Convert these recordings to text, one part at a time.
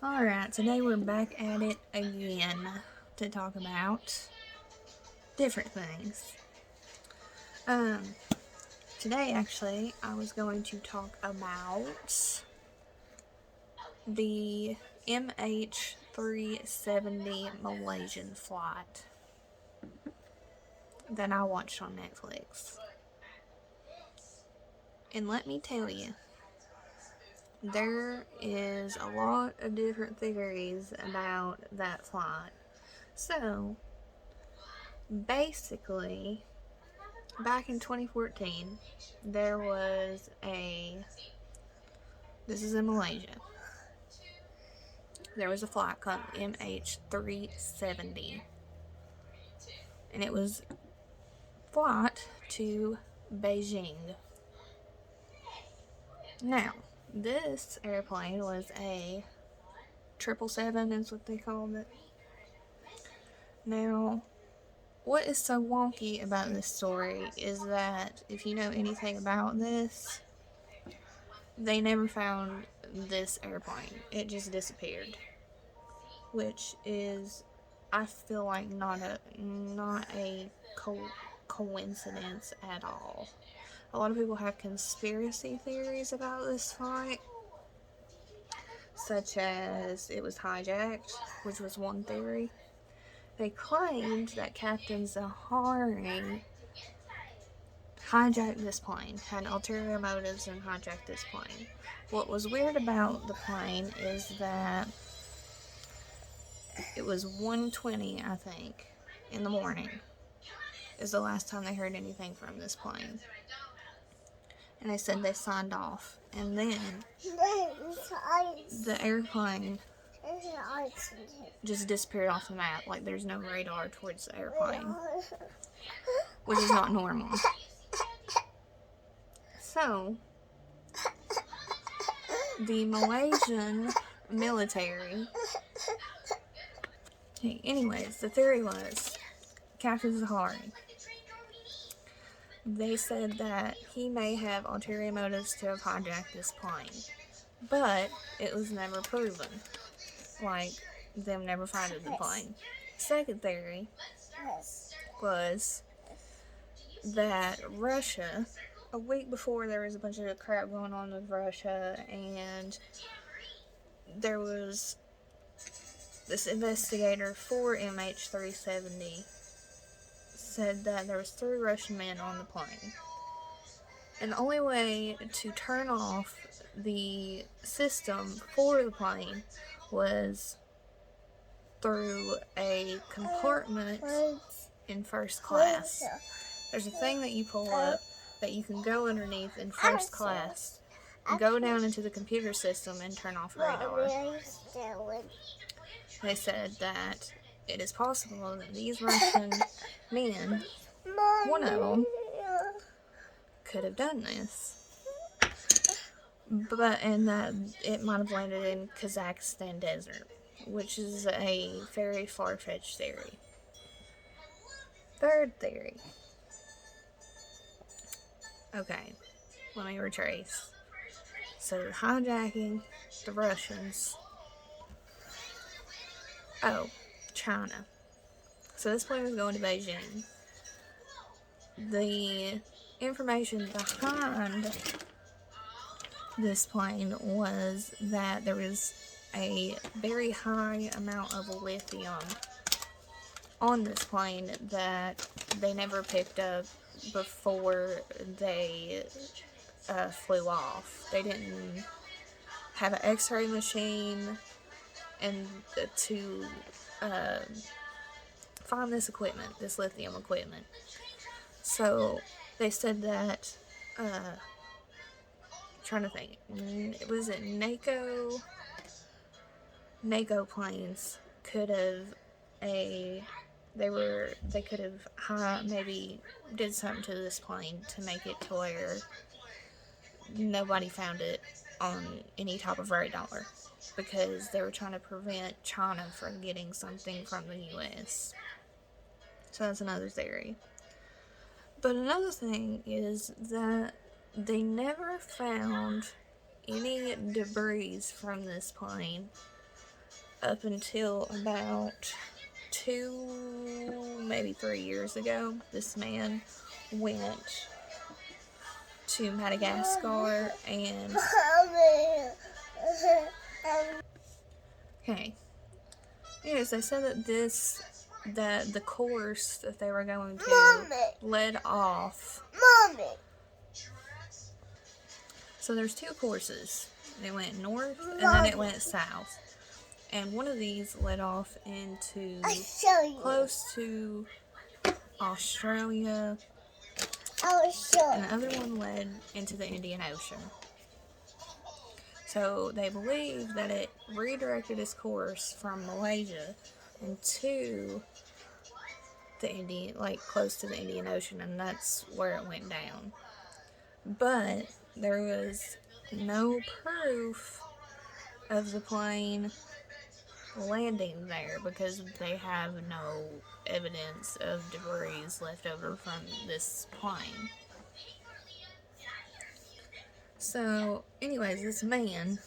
Alright, today we're back at it again to talk about different things. Today actually I was going to talk about the MH370 Malaysian flight that I watched on Netflix. And let me tell you, there is a lot of different theories about that flight. So, basically, back in 2014, there was this is in Malaysia, there was a flight called MH370, and it was flight to Beijing. Now, this airplane was a 777, is what they called it. Now, what is so wonky about this story is that, if you know anything about this, they never found this airplane. It just disappeared. Which is, I feel like, not a coincidence at all. A lot of people have conspiracy theories about this flight, such as it was hijacked, which was one theory. They claimed that Captain Zahari hijacked this plane, had ulterior motives and hijacked this plane. What was weird about the plane is that it was 1:20, I think, in the morning is the last time they heard anything from this plane. And they said they signed off. And then the airplane just disappeared off the map. Like, there's no radar towards the airplane, which is not normal. So, the Malaysian military... Anyways, the theory was Captain Zahari. They said that he may have ulterior motives to have hijacked this plane, but it was never proven. Like, them never finding the plane. Second theory was that Russia, a week before, there was a bunch of crap going on with Russia, and there was this investigator for MH370 said that there was 3 Russian men on the plane. And the only way to turn off the system for the plane was through a compartment in first class. There's a thing that you pull up that you can go underneath in first class, go down into the computer system and turn off radar. They said that it is possible that these Russian men, one of them, could have done this. And that it might have landed in Kazakhstan desert, which is a very far-fetched theory. Third theory. Okay, let me retrace. So, hijacking, the Russians. Oh, China. So this plane was going to Beijing. The information behind this plane was that there was a very high amount of lithium on this plane that they never picked up before they flew off. They didn't have an x-ray machine and to find this equipment, this lithium equipment. So they said that, trying to think, was it NACO planes could have they could have maybe did something to this plane to make it to where nobody found it on any type of radar, because they were trying to prevent China from getting something from the U.S. So that's another theory. But another thing is that they never found any debris from this plane up until about 2, maybe 3 years ago, this man went to Madagascar and okay. Yes, they said that the course that they were going to led off. So there's 2 courses. It went north and then it went south. And one of these led off into close to Australia. And the other one led into the Indian Ocean. So they believe that it redirected its course from Malaysia into the close to the Indian Ocean, and that's where it went down. But there was no proof of the plane landing there because they have no evidence of debris left over from this plane. So, anyways, this man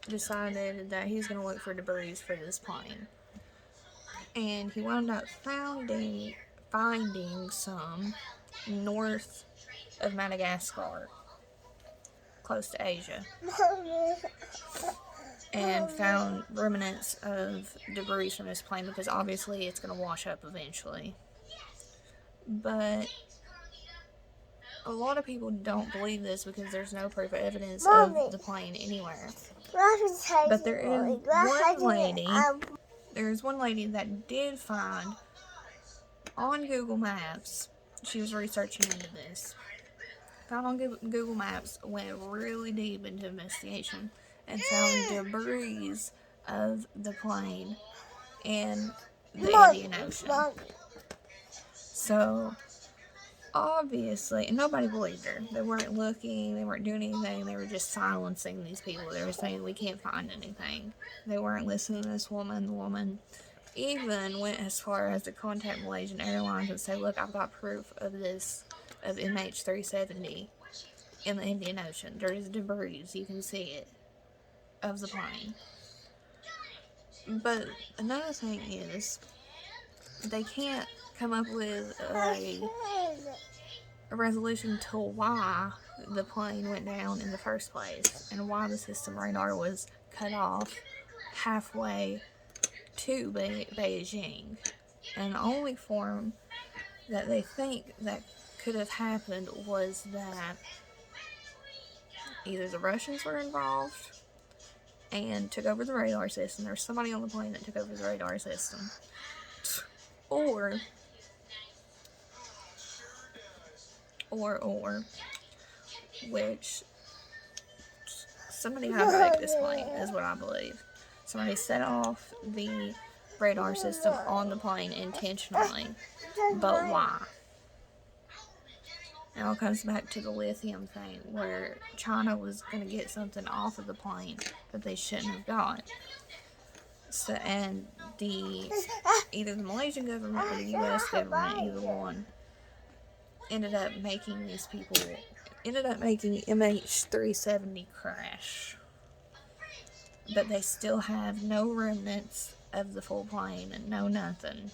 decided that he's going to look for debris for this plane. And he wound up finding some north of Madagascar, close to Asia, and found remnants of debris from this plane because obviously it's going to wash up eventually. But a lot of people don't believe this because there's no proof or evidence of the plane anywhere. But there's one lady that did find on Google Maps. She was researching into this. Found on Google Maps, went really deep into investigation, and found debris of the plane in the Indian Ocean. So, obviously, and nobody believed her. They weren't looking, they weren't doing anything, they were just silencing these people. They were saying, we can't find anything. They weren't listening to this woman. The woman even went as far as to contact Malaysian Airlines and say, look, I've got proof of this, of MH370 in the Indian Ocean. There's debris, you can see it, of the plane. But another thing is, they can't come up with a resolution to why the plane went down in the first place and why the system radar was cut off halfway to Beijing. And the only form that they think that could have happened was that either the Russians were involved and took over the radar system. There was somebody on the plane that took over the radar system. Or which somebody hijacked this plane is what I believe. Somebody set off the radar system on the plane intentionally. But why? It all comes back to the lithium thing, where China was going to get something off of the plane that they shouldn't have got. So, and either the Malaysian government or the U.S. government, either one, ended up making MH370 crash. But they still have no remnants of the full plane and no nothing.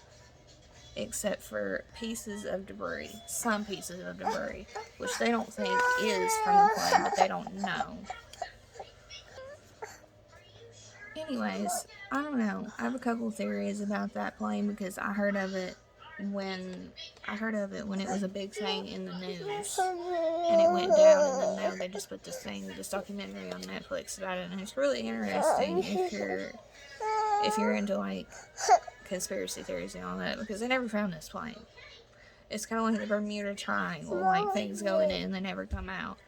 Except for pieces of debris. Some pieces of debris. Which they don't think is from the plane, but they don't know. Anyways, I don't know. I have a couple of theories about that plane because I heard of it when it was a big thing in the news. And it went down, and then now they just put this documentary on Netflix about it, and it's really interesting if you're into like conspiracy theories and all that, because they never found this plane. It's kind of like the Bermuda Triangle, like things going in and they never come out.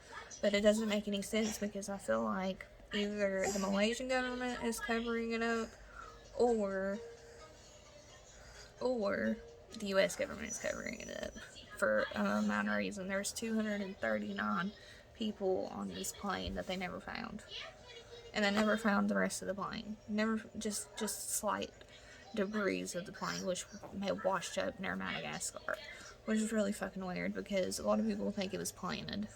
But it doesn't make any sense because I feel like either the Malaysian government is covering it up, or the U.S. government is covering it up for an unknown reason. There's 239 people on this plane that they never found. And they never found the rest of the plane. Never, just slight debris of the plane, which had washed up near Madagascar. Which is really fucking weird because a lot of people think it was planted.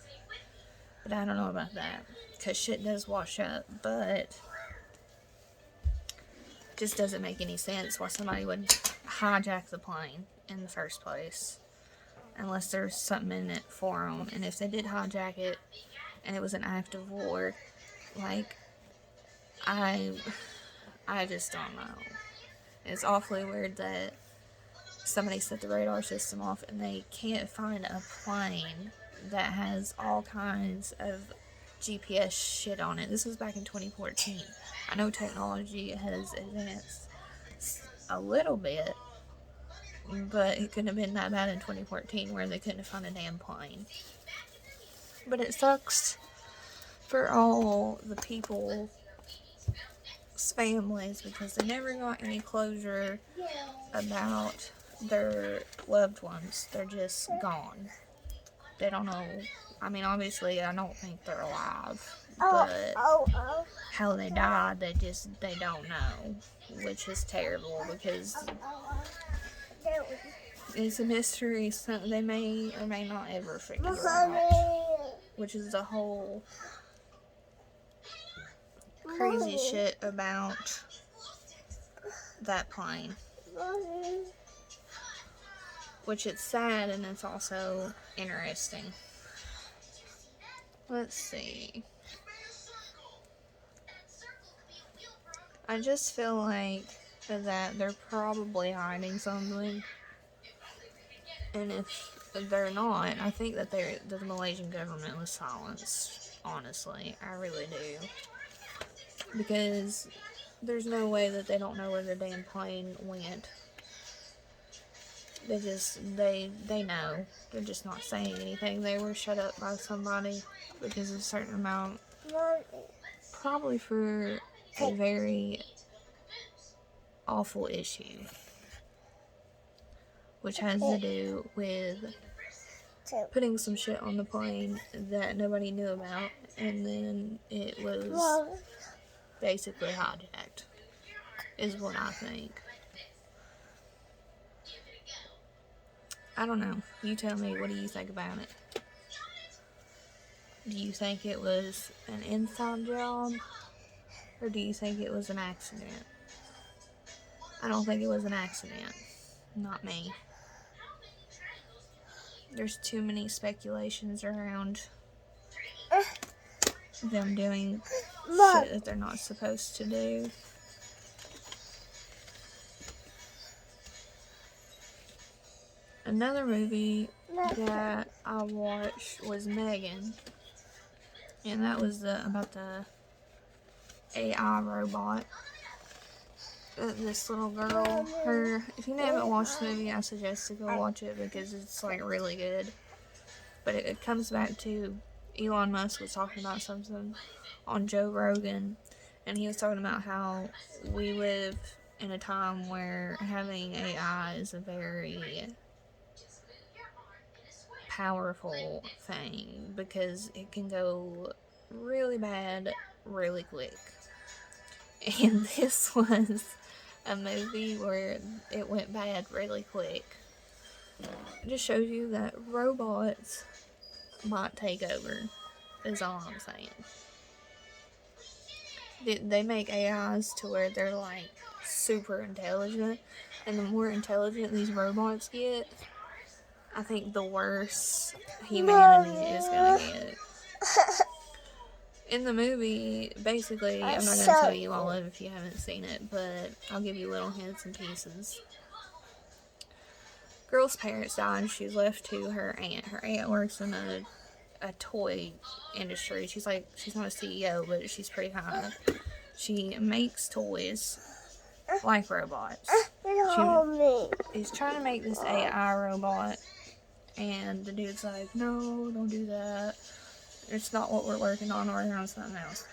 But I don't know about that. Because shit does wash up. But just doesn't make any sense why somebody would hijack the plane in the first place. Unless there's something in it for them. And if they did hijack it and it was an act of war, like, I just don't know. It's awfully weird that somebody set the radar system off and they can't find a plane that has all kinds of GPS shit on it. This was back in 2014. I know technology has advanced a little bit, but it couldn't have been that bad in 2014 where they couldn't find a damn plane. But it sucks for all the people's families because they never got any closure about their loved ones. They're just gone. They don't know. I mean, obviously, I don't think they're alive. But how they died, they don't know. Which is terrible because it's a mystery. So they may or may not ever figure it out. Which is the whole crazy shit about that plane. Which it's sad and it's also interesting. Let's see. I just feel like that they're probably hiding something. And if they're not, I think that the Malaysian government was silenced. Honestly, I really do. Because there's no way that they don't know where the damn plane went. They know. They're just not saying anything. They were shut up by somebody because of a certain amount. Probably for a very awful issue. Which has to do with putting some shit on the plane that nobody knew about. And then it was basically hijacked. Is what I think. I don't know. You tell me, what do you think about it? Do you think it was an inside job? Or do you think it was an accident? I don't think it was an accident. Not me. There's too many speculations around them doing shit that they're not supposed to do. Another movie that I watched was M3gan, and that was about the AI robot. This little girl, if you haven't watched the movie, I suggest to go watch it because it's like really good. But it comes back to Elon Musk was talking about something on Joe Rogan, and he was talking about how we live in a time where having AI is a very powerful thing because it can go really bad really quick. And this was a movie where it went bad really quick. It just shows you that robots might take over, is all I'm saying. They make AIs to where they're like super intelligent, and the more intelligent these robots get, I think the worse humanity is gonna get. In the movie, basically, I'm not going to tell you all of it if you haven't seen it, but I'll give you little hints and pieces. Girl's parents died and she's left to her aunt. Her aunt works in a toy industry. She's not a CEO, but she's pretty high. She makes toys like robots. She is trying to make this AI robot, and the dude's like, no, don't do that. It's not what we're working on. We're working on something else.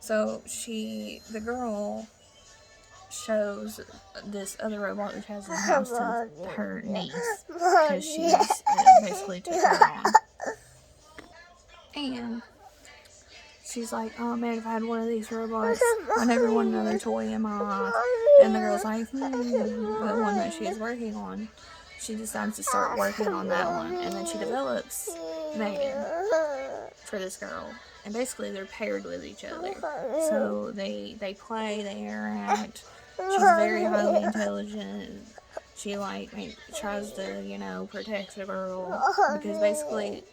So the girl shows this other robot which has in the house to her niece because she's basically took her on. And she's like, oh man, if I had one of these robots, I never want another toy in my life. And the girl's like, the one that she's working on, she decides to start working on that one. And then she develops M3gan for this girl. And basically they're paired with each other. So they play, they interact, She's very highly intelligent. She like tries to, protect the girl because basically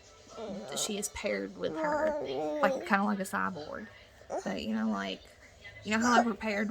she is paired with her, like kind of like a cyborg. But like how like we're paired